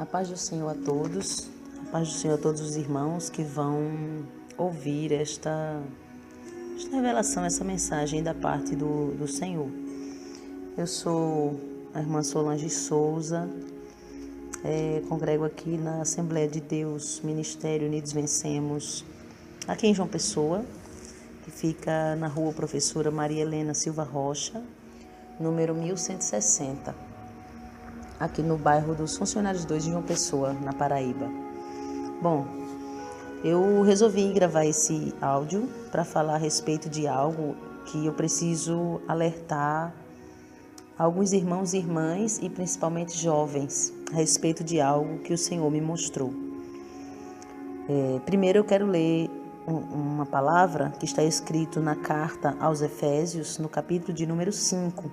A paz do Senhor a todos, a paz do Senhor a todos os irmãos que vão ouvir esta revelação, essa mensagem da parte do Senhor. Eu sou a irmã Solange Souza, congrego aqui na Assembleia de Deus, Ministério Unidos Vencemos, aqui em João Pessoa, que fica na rua Professora Maria Helena Silva Rocha, número 1160. Aqui no bairro dos Funcionários 2 de João Pessoa, na Paraíba. Bom, eu resolvi gravar esse áudio para falar a respeito de algo que eu preciso alertar alguns irmãos e irmãs e principalmente jovens a respeito de algo que o Senhor me mostrou. Primeiro eu quero ler uma palavra que está escrito na carta aos Efésios, no capítulo de número 5.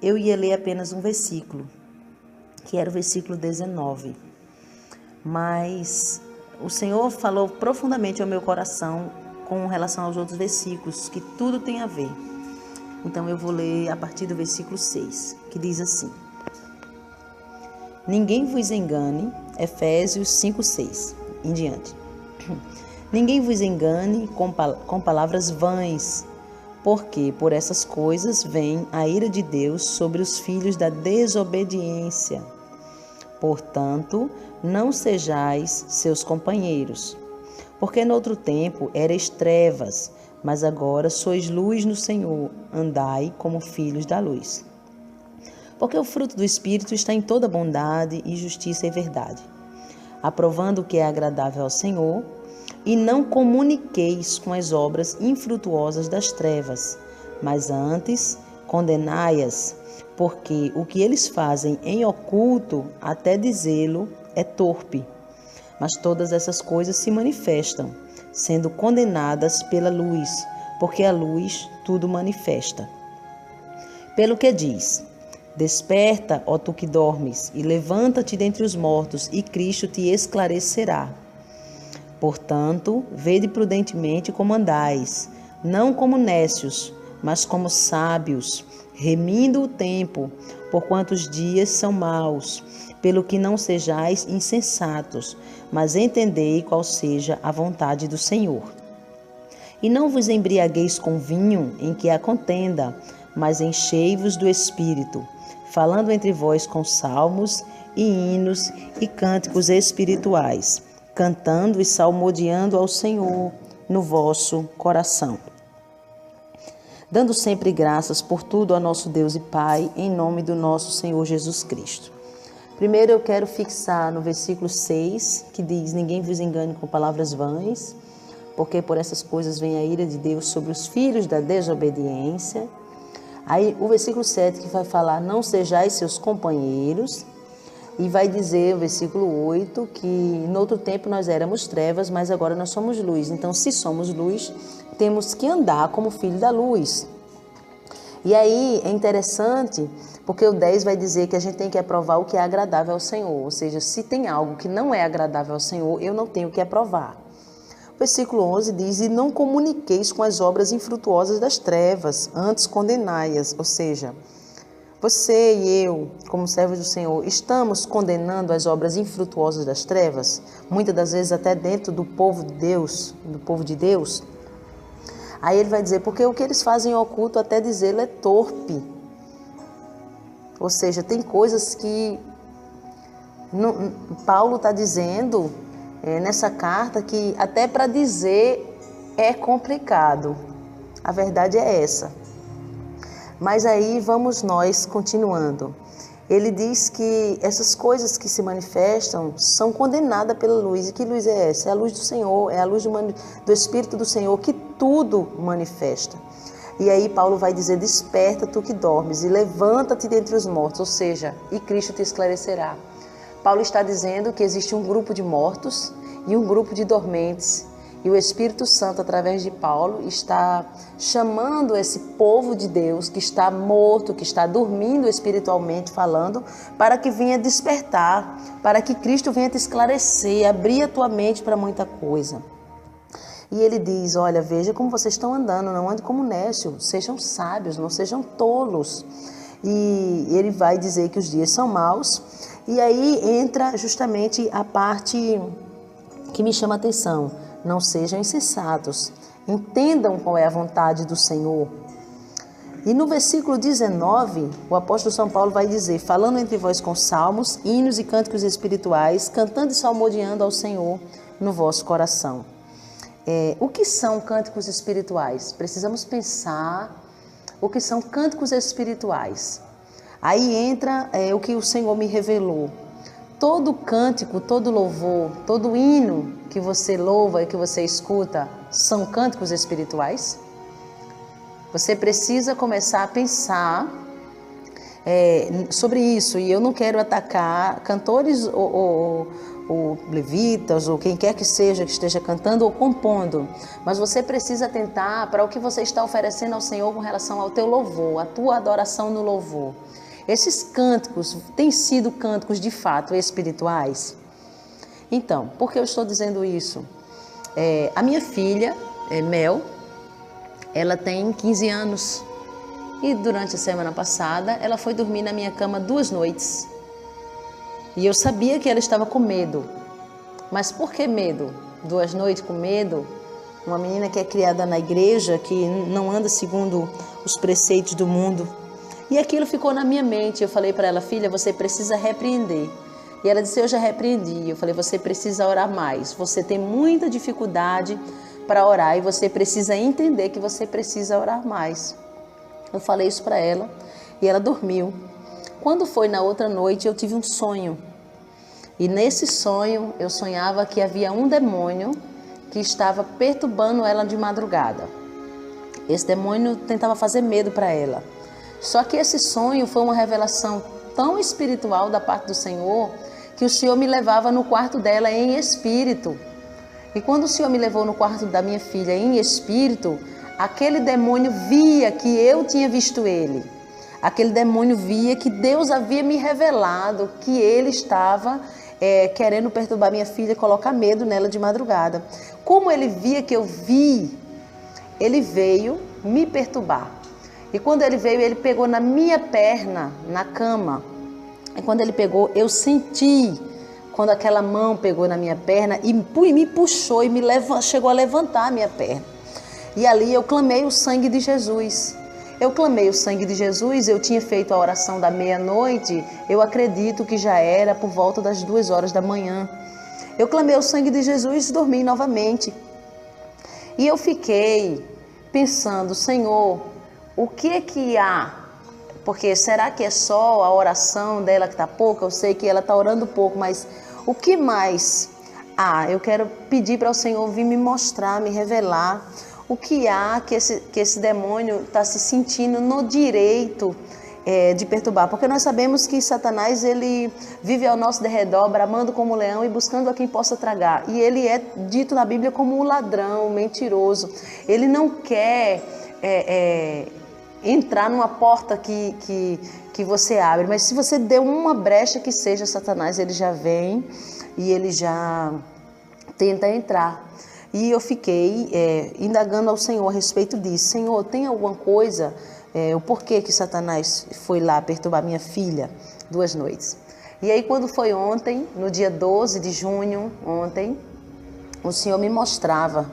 Eu ia ler apenas um versículo, que era o versículo 19. Mas o Senhor falou profundamente ao meu coração com relação aos outros versículos, que tudo tem a ver. Então eu vou ler a partir do versículo 6, que diz assim: Ninguém vos engane, Efésios 5, 6, em diante. Ninguém vos engane com palavras vãs, porque por essas coisas vem a ira de Deus sobre os filhos da desobediência. Portanto, não sejais seus companheiros, porque noutro tempo erais trevas, mas agora sois luz no Senhor, andai como filhos da luz. Porque o fruto do Espírito está em toda bondade e justiça e verdade, aprovando o que é agradável ao Senhor, e não comuniqueis com as obras infrutuosas das trevas, mas antes condenai-as, porque o que eles fazem em oculto, até dizê-lo, é torpe. Mas todas essas coisas se manifestam, sendo condenadas pela luz, porque a luz tudo manifesta. Pelo que diz: Desperta, ó tu que dormes, e levanta-te dentre os mortos, e Cristo te esclarecerá. Portanto, vede prudentemente como andais, não como nécios, mas como sábios, remindo o tempo, porquanto os dias são maus, pelo que não sejais insensatos, mas entendei qual seja a vontade do Senhor. E não vos embriagueis com vinho em que há contenda, mas enchei-vos do Espírito, falando entre vós com salmos e hinos e cânticos espirituais, cantando e salmodiando ao Senhor no vosso coração, dando sempre graças por tudo a nosso Deus e Pai, em nome do nosso Senhor Jesus Cristo. Primeiro eu quero fixar no versículo 6, que diz: Ninguém vos engane com palavras vãs, porque por essas coisas vem a ira de Deus sobre os filhos da desobediência. Aí o versículo 7 que vai falar: Não sejais seus companheiros. E vai dizer o versículo 8 que no outro tempo nós éramos trevas, mas agora nós somos luz. Então, se somos luz, temos que andar como filho da luz. E aí é interessante, porque o 10 vai dizer que a gente tem que aprovar o que é agradável ao Senhor. Ou seja, se tem algo que não é agradável ao Senhor, eu não tenho que aprovar. O versículo 11 diz: E não comuniqueis com as obras infrutuosas das trevas, antes condenai-as. Ou seja, você e eu, como servos do Senhor, estamos condenando as obras infrutuosas das trevas, muitas das vezes até dentro do povo de Deus. Aí ele vai dizer: porque o que eles fazem em oculto, até dizê-lo, é torpe. Ou seja, tem coisas que Paulo está dizendo nessa carta que até para dizer é complicado. A verdade é essa. Mas aí vamos nós continuando. Ele diz que essas coisas que se manifestam são condenadas pela luz. E que luz é essa? É a luz do Senhor, é a luz do Espírito do Senhor que tudo manifesta. E aí Paulo vai dizer: Desperta tu que dormes e levanta-te dentre os mortos, ou seja, e Cristo te esclarecerá. Paulo está dizendo que existe um grupo de mortos e um grupo de dormentes. E o Espírito Santo, através de Paulo, está chamando esse povo de Deus que está morto, que está dormindo espiritualmente falando, para que venha despertar, para que Cristo venha te esclarecer, abrir a tua mente para muita coisa. E ele diz: olha, veja como vocês estão andando, não ande como nécio, sejam sábios, não sejam tolos. E ele vai dizer que os dias são maus E aí entra justamente a parte que me chama a atenção. Não sejam insensatos, entendam qual é a vontade do Senhor. E no versículo 19, o apóstolo São Paulo vai dizer: falando entre vós com salmos, hinos e cânticos espirituais, cantando e salmodiando ao Senhor no vosso coração. O que são cânticos espirituais? Precisamos pensar o que são cânticos espirituais. Aí entra o que o Senhor me revelou. Todo cântico, todo louvor, todo hino que você louva e que você escuta são cânticos espirituais? Você precisa começar a pensar sobre isso. E eu não quero atacar cantores ou levitas ou quem quer que seja que esteja cantando ou compondo. Mas você precisa atentar para o que você está oferecendo ao Senhor com relação ao teu louvor, a tua adoração no louvor. Esses cânticos têm sido cânticos de fato espirituais? Então, por que eu estou dizendo isso? A minha filha, Mel, ela tem 15 anos e durante a semana passada ela foi dormir na minha cama 2 noites. E eu sabia que ela estava com medo. Mas por que medo? 2 noites com medo? Uma menina que é criada na igreja, que não anda segundo os preceitos do mundo. E aquilo ficou na minha mente. Eu falei para ela: filha, você precisa repreender. E ela disse: eu já repreendi. Eu falei: você precisa orar mais. Você tem muita dificuldade para orar e você precisa entender que você precisa orar mais. Eu falei isso para ela e ela dormiu. Quando foi na outra noite, eu tive um sonho. E nesse sonho, eu sonhava que havia um demônio que estava perturbando ela de madrugada. Esse demônio tentava fazer medo para ela. Só que esse sonho foi uma revelação tão espiritual da parte do Senhor que o Senhor me levava no quarto dela em espírito. E quando o Senhor me levou no quarto da minha filha em espírito, aquele demônio via que eu tinha visto ele. Aquele demônio via que Deus havia me revelado que ele estava querendo perturbar minha filha, colocar medo nela de madrugada. Como ele via que eu vi, ele veio me perturbar. E quando ele veio, ele pegou na minha perna, na cama. E quando ele pegou, eu senti, quando aquela mão pegou na minha perna e me puxou e chegou a levantar a minha perna. E ali eu clamei o sangue de Jesus. Eu clamei o sangue de Jesus, eu tinha feito a oração da meia-noite, eu acredito que já era por volta das 2 horas da manhã. Eu clamei o sangue de Jesus e dormi novamente. E eu fiquei pensando: Senhor, o que há? Porque será que é só a oração dela que está pouca? Eu sei que ela está orando pouco, mas o que mais há? Eu quero pedir para o Senhor vir me mostrar, me revelar o que há que esse demônio está se sentindo no direito de perturbar. Porque nós sabemos que Satanás, ele vive ao nosso derredor, bramando como um leão e buscando a quem possa tragar. E ele é dito na Bíblia como um ladrão, um mentiroso. Ele não quer entrar numa porta que você abre, mas se você der uma brecha que seja, Satanás, ele já vem e ele já tenta entrar. E eu fiquei indagando ao Senhor a respeito disso. Senhor, tem alguma coisa, o porquê que Satanás foi lá perturbar minha filha 2 noites? E aí quando foi ontem, no dia 12 de junho, ontem, o Senhor me mostrava.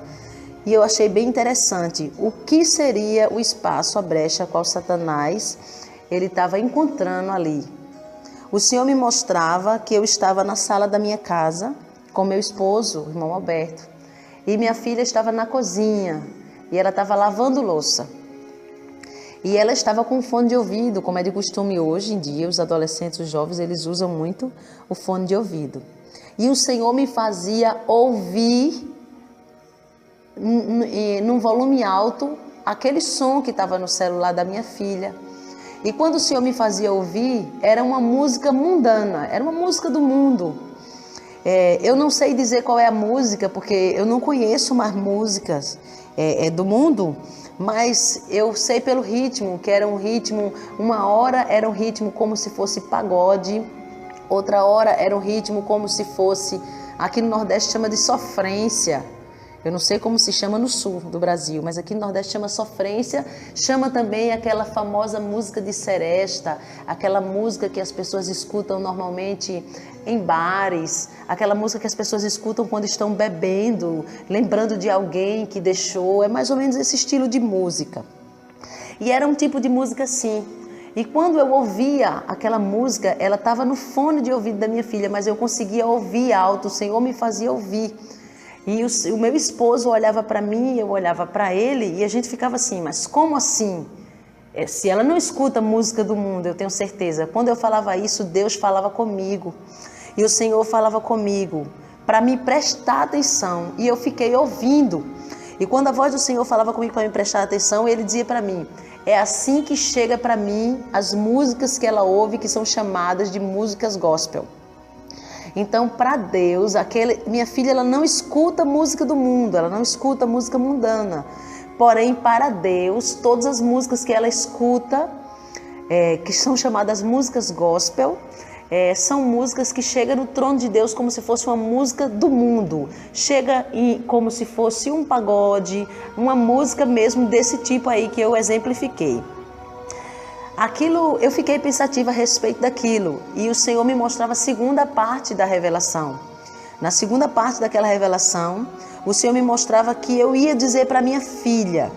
E eu achei bem interessante o que seria o espaço, a brecha a qual Satanás ele estava encontrando ali. O Senhor me mostrava que eu estava na sala da minha casa com meu esposo, o irmão Alberto, e minha filha estava na cozinha e ela estava lavando louça. E ela estava com fone de ouvido, como é de costume hoje em dia, os adolescentes, os jovens, eles usam muito o fone de ouvido. E o Senhor me fazia ouvir num volume alto aquele som que estava no celular da minha filha. E quando o Senhor me fazia ouvir, era uma música mundana, era uma música do mundo. Eu não sei dizer qual é a música, porque eu não conheço mais músicas do mundo, mas eu sei pelo ritmo, que era um ritmo, uma hora era um ritmo como se fosse pagode, outra hora era um ritmo como se fosse, aqui no Nordeste chama de sofrência. Eu não sei como se chama no sul do Brasil, mas aqui no Nordeste chama sofrência, chama também aquela famosa música de seresta, aquela música que as pessoas escutam normalmente em bares, aquela música que as pessoas escutam quando estão bebendo, lembrando de alguém que deixou, é mais ou menos esse estilo de música. E era um tipo de música assim. E quando eu ouvia aquela música, ela estava no fone de ouvido da minha filha, mas eu conseguia ouvir alto, o Senhor me fazia ouvir. E o meu esposo olhava para mim, eu olhava para ele, e a gente ficava assim, mas como assim? Se ela não escuta música do mundo, eu tenho certeza. Quando eu falava isso, Deus falava comigo. E o Senhor falava comigo para me prestar atenção. E eu fiquei ouvindo. E quando a voz do Senhor falava comigo para me prestar atenção, ele dizia para mim, é assim que chega para mim as músicas que ela ouve, que são chamadas de músicas gospel. Então, para Deus, minha filha ela não escuta música do mundo, ela não escuta música mundana. Porém, para Deus, todas as músicas que ela escuta, que são chamadas músicas gospel, são músicas que chegam no trono de Deus como se fosse uma música do mundo. Chega como se fosse um pagode, uma música mesmo desse tipo aí que eu exemplifiquei. Aquilo, eu fiquei pensativa a respeito daquilo e o Senhor me mostrava a segunda parte da revelação. Na segunda parte daquela revelação, o Senhor me mostrava que eu ia dizer para minha filha.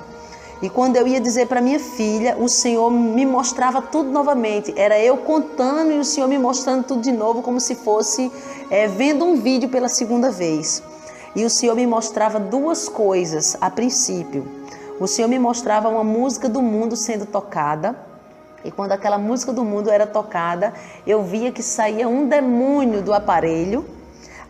E quando eu ia dizer para minha filha, o Senhor me mostrava tudo novamente. Era eu contando e o Senhor me mostrando tudo de novo, como se fosse vendo um vídeo pela segunda vez. E o Senhor me mostrava duas coisas a princípio. O Senhor me mostrava uma música do mundo sendo tocada. E quando aquela música do mundo era tocada, eu via que saía um demônio do aparelho.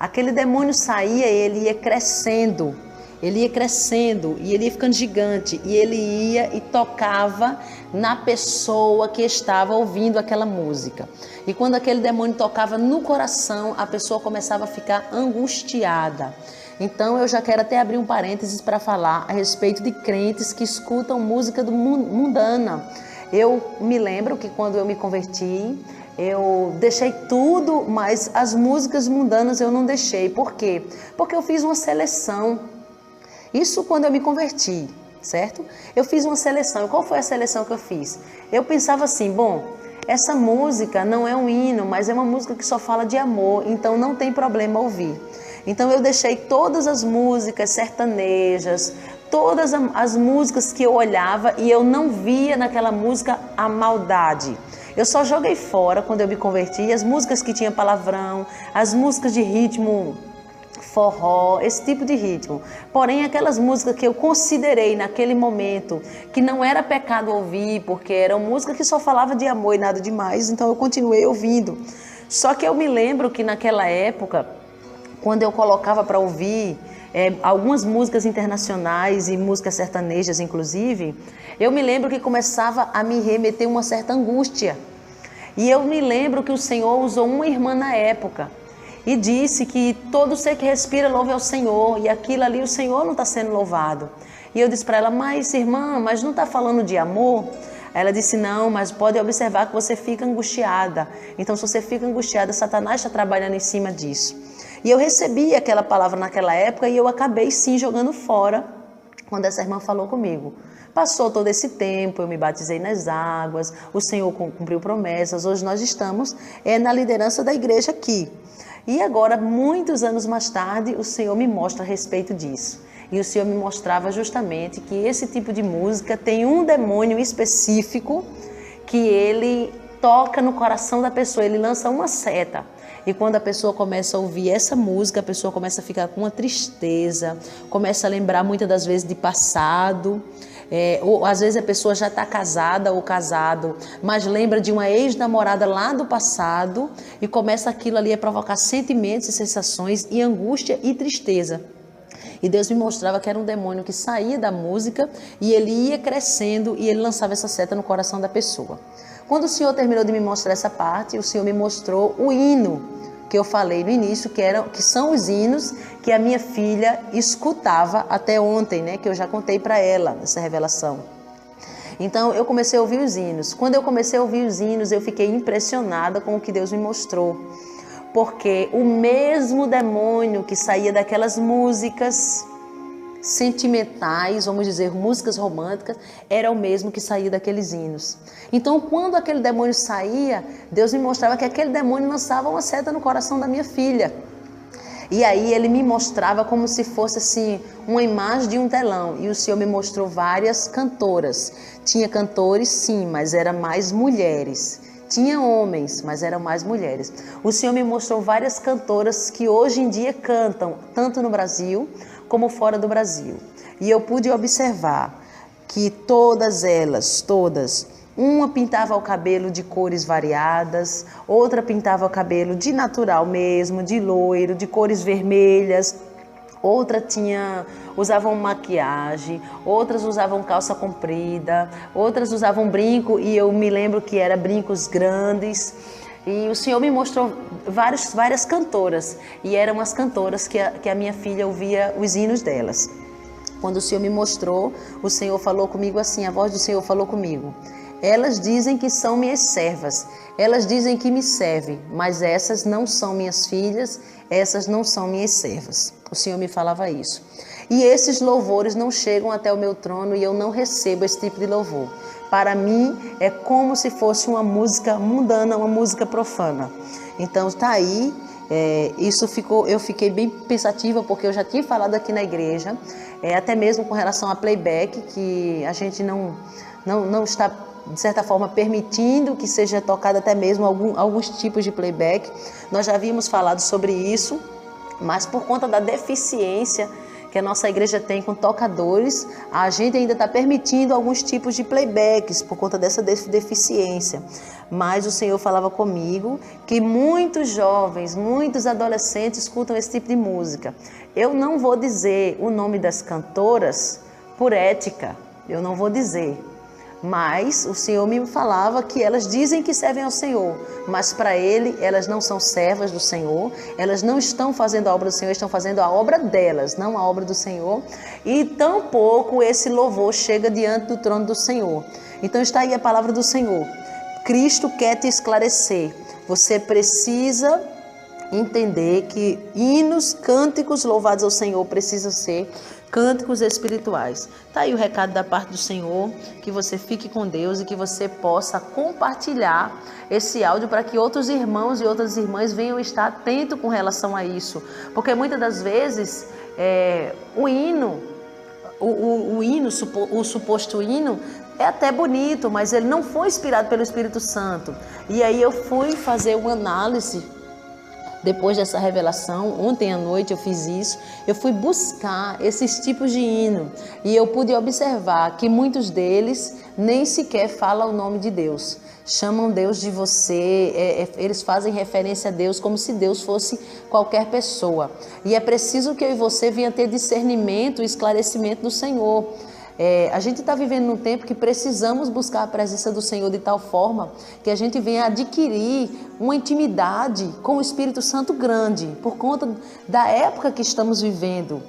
Aquele demônio saía e ele ia crescendo. Ele ia crescendo e ele ia ficando gigante. E ele ia e tocava na pessoa que estava ouvindo aquela música. E quando aquele demônio tocava no coração, a pessoa começava a ficar angustiada. Então eu já quero até abrir um parênteses para falar a respeito de crentes que escutam música mundana. Eu me lembro que quando eu me converti, eu deixei tudo, mas as músicas mundanas eu não deixei. Por quê? Porque eu fiz uma seleção. Isso quando eu me converti, certo? Eu fiz uma seleção. Qual foi a seleção que eu fiz? Eu pensava assim, bom, essa música não é um hino, mas é uma música que só fala de amor, então não tem problema ouvir. Então eu deixei todas as músicas sertanejas, todas as músicas que eu olhava e eu não via naquela música a maldade. Eu só joguei fora quando eu me converti as músicas que tinham palavrão, as músicas de ritmo forró, esse tipo de ritmo. Porém, aquelas músicas que eu considerei naquele momento que não era pecado ouvir, porque era uma música que só falava de amor e nada demais, então eu continuei ouvindo. Só que eu me lembro que naquela época, quando eu colocava para ouvir algumas músicas internacionais e músicas sertanejas, inclusive, eu me lembro que começava a me remeter uma certa angústia. E eu me lembro que o Senhor usou uma irmã na época e disse que todo ser que respira louve ao Senhor, e aquilo ali o Senhor não está sendo louvado. E eu disse para ela, mas irmã, mas não está falando de amor? Ela disse, não, mas pode observar que você fica angustiada. Então, se você fica angustiada, Satanás está trabalhando em cima disso. E eu recebi aquela palavra naquela época e eu acabei sim jogando fora quando essa irmã falou comigo. Passou todo esse tempo, eu me batizei nas águas, o Senhor cumpriu promessas, hoje nós estamos na liderança da igreja aqui. E agora, muitos anos mais tarde, o Senhor me mostra a respeito disso. E o Senhor me mostrava justamente que esse tipo de música tem um demônio específico que ele toca no coração da pessoa, ele lança uma seta. E quando a pessoa começa a ouvir essa música, a pessoa começa a ficar com uma tristeza, começa a lembrar muitas das vezes de passado. Ou às vezes a pessoa já está casada ou casado, mas lembra de uma ex-namorada lá do passado e começa aquilo ali a provocar sentimentos e sensações e angústia e tristeza. E Deus me mostrava que era um demônio que saía da música e ele ia crescendo e ele lançava essa seta no coração da pessoa. Quando o Senhor terminou de me mostrar essa parte, o Senhor me mostrou o hino que eu falei no início, que são os hinos que a minha filha escutava até ontem, né? Que eu já contei para ela essa revelação. Então eu comecei a ouvir os hinos. Quando eu comecei a ouvir os hinos, eu fiquei impressionada com o que Deus me mostrou. Porque o mesmo demônio que saía daquelas músicas sentimentais, vamos dizer, músicas românticas, era o mesmo que saía daqueles hinos. Então, quando aquele demônio saía, Deus me mostrava que aquele demônio lançava uma seta no coração da minha filha. E aí ele me mostrava como se fosse assim, uma imagem de um telão. E o Senhor me mostrou várias cantoras. Tinha cantores, sim, mas eram mais mulheres. Tinha homens, mas eram mais mulheres. O Senhor me mostrou várias cantoras que hoje em dia cantam, tanto no Brasil como fora do Brasil. E eu pude observar que todas elas, uma pintava o cabelo de cores variadas, outra pintava o cabelo de natural mesmo, de loiro, de cores vermelhas, outra usavam maquiagem, outras usavam calça comprida, outras usavam brinco, e eu me lembro que eram brincos grandes. E o Senhor me mostrou várias cantoras, e eram as cantoras que a minha filha ouvia os hinos delas. Quando o Senhor me mostrou, o Senhor falou comigo assim, a voz do Senhor falou comigo: elas dizem que são minhas servas, elas dizem que me servem, mas essas não são minhas filhas, essas não são minhas servas. O Senhor me falava isso. E esses louvores não chegam até o meu trono e eu não recebo esse tipo de louvor. Para mim é como se fosse uma música mundana, uma música profana. Então está aí, eu fiquei bem pensativa, porque eu já tinha falado aqui na igreja, até mesmo com relação a playback, que a gente não está, de certa forma, permitindo que seja tocado até mesmo alguns tipos de playback. Nós já havíamos falado sobre isso, mas por conta da deficiência que a nossa igreja tem com tocadores, a gente ainda está permitindo alguns tipos de playbacks por conta dessa deficiência. Mas o Senhor falava comigo que muitos jovens, muitos adolescentes escutam esse tipo de música. Eu não vou dizer o nome das cantoras por ética, eu não vou dizer. Mas o Senhor me falava que elas dizem que servem ao Senhor, mas para Ele elas não são servas do Senhor, elas não estão fazendo a obra do Senhor, estão fazendo a obra delas, não a obra do Senhor, e tampouco esse louvor chega diante do trono do Senhor. Então está aí a palavra do Senhor. Cristo quer te esclarecer. Você precisa entender que hinos, cânticos louvados ao Senhor precisam ser cânticos espirituais. Tá aí o recado da parte do Senhor, que você fique com Deus e que você possa compartilhar esse áudio para que outros irmãos e outras irmãs venham estar atentos com relação a isso. Porque muitas das vezes o suposto hino é até bonito, mas ele não foi inspirado pelo Espírito Santo. E aí eu fui fazer uma análise. Depois dessa revelação, ontem à noite eu fiz isso, eu fui buscar esses tipos de hino e eu pude observar que muitos deles nem sequer falam o nome de Deus. Chamam Deus de você, eles fazem referência a Deus como se Deus fosse qualquer pessoa. E é preciso que eu e você venha ter discernimento e esclarecimento do Senhor. A gente está vivendo num tempo que precisamos buscar a presença do Senhor de tal forma que a gente venha adquirir uma intimidade com o Espírito Santo grande, por conta da época que estamos vivendo.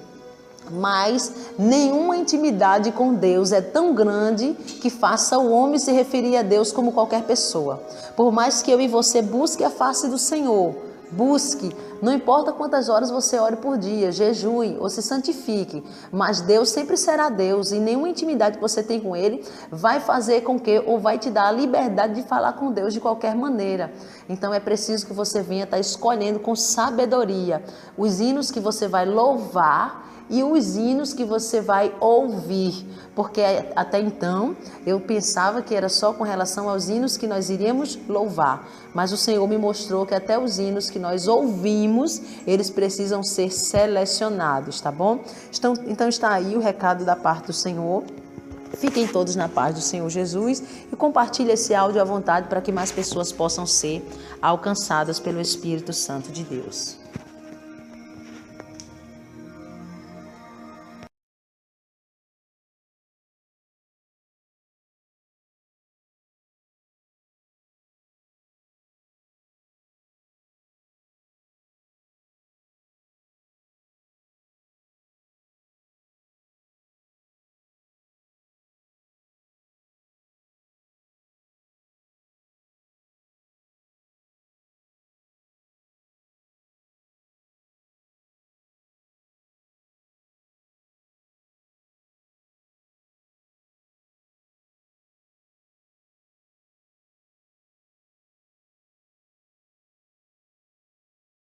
Mas nenhuma intimidade com Deus é tão grande que faça o homem se referir a Deus como qualquer pessoa. Por mais que eu e você busque a face do Senhor, busque, não importa quantas horas você ore por dia, jejue ou se santifique, mas Deus sempre será Deus e nenhuma intimidade que você tem com Ele vai fazer com que, ou vai te dar a liberdade de falar com Deus de qualquer maneira. Então é preciso que você venha estar escolhendo com sabedoria os hinos que você vai louvar e os hinos que você vai ouvir, porque até então eu pensava que era só com relação aos hinos que nós iríamos louvar, mas o Senhor me mostrou que até os hinos que nós ouvimos, eles precisam ser selecionados, tá bom? Então está aí o recado da parte do Senhor. Fiquem todos na paz do Senhor Jesus e compartilhe esse áudio à vontade para que mais pessoas possam ser alcançadas pelo Espírito Santo de Deus.